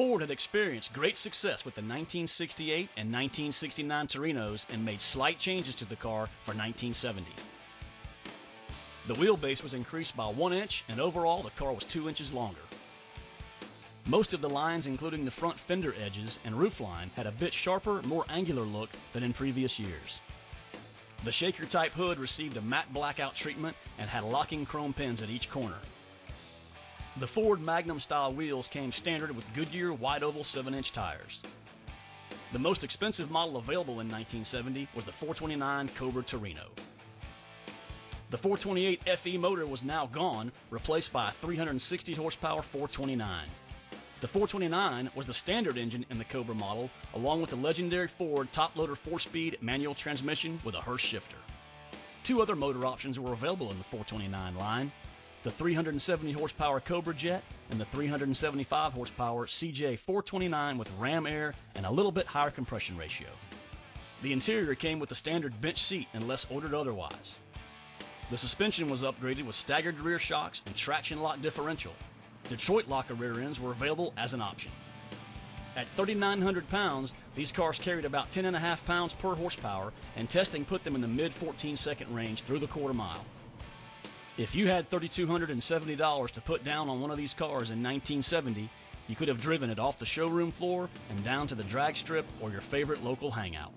Ford had experienced great success with the 1968 and 1969 Torinos and made slight changes to the car for 1970. The wheelbase was increased by 1 inch, and overall the car was 2 inches longer. Most of the lines, including the front fender edges and roofline, had a bit sharper, more angular look than in previous years. The shaker-type hood received a matte blackout treatment and had locking chrome pins at each corner. The Ford Magnum-style wheels came standard with Goodyear wide-oval 7-inch tires. The most expensive model available in 1970 was the 429 Cobra Torino. The 428 FE motor was now gone, replaced by a 360 horsepower 429. The 429 was the standard engine in the Cobra model, along with the legendary Ford top-loader 4-speed manual transmission with a Hurst shifter. Two other motor options were available in the 429 line: the 370 horsepower Cobra Jet and the 375 horsepower CJ 429 with ram air and a little bit higher compression ratio. The interior came with the standard bench seat unless ordered otherwise. The suspension was upgraded with staggered rear shocks and traction lock differential. Detroit locker rear ends were available as an option. At 3,900 pounds, these cars carried about 10.5 pounds per horsepower, and testing put them in the mid 14-second range through the quarter mile. If you had $3,270 to put down on one of these cars in 1970, you could have driven it off the showroom floor and down to the drag strip or your favorite local hangout.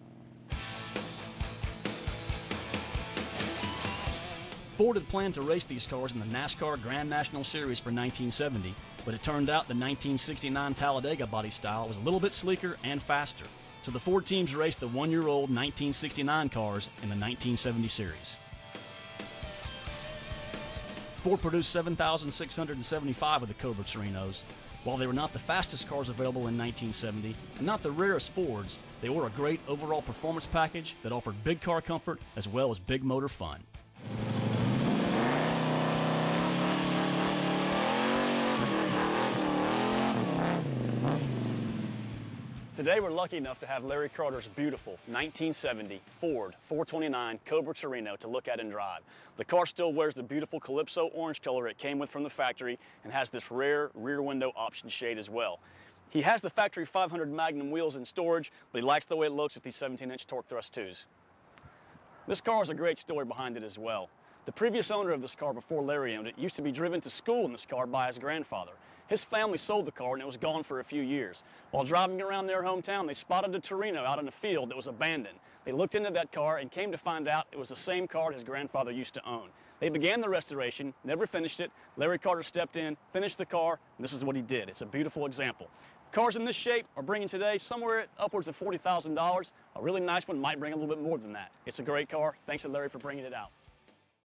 Ford had planned to race these cars in the NASCAR Grand National Series for 1970, but it turned out the 1969 Talladega body style was a little bit sleeker and faster, so the Ford teams raced the one-year-old 1969 cars in the 1970 series. Ford produced 7,675 of the Cobra Torinos. While they were not the fastest cars available in 1970 and not the rarest Fords, they were a great overall performance package that offered big car comfort as well as big motor fun. Today we're lucky enough to have Larry Carter's beautiful 1970 Ford 429 Cobra Torino to look at and drive. The car still wears the beautiful Calypso orange color it came with from the factory and has this rare rear window option shade as well. He has the factory 500 Magnum wheels in storage, but he likes the way it looks with these 17-inch torque thrust 2s. This car has a great story behind it as well. The previous owner of this car before Larry owned it used to be driven to school in this car by his grandfather. His family sold the car and it was gone for a few years. While driving around their hometown, they spotted a Torino out in a field that was abandoned. They looked into that car and came to find out it was the same car his grandfather used to own. They began the restoration, never finished it. Larry Carter stepped in, finished the car, and this is what he did. It's a beautiful example. Cars in this shape are bringing today somewhere at upwards of $40,000. A really nice one might bring a little bit more than that. It's a great car. Thanks to Larry for bringing it out.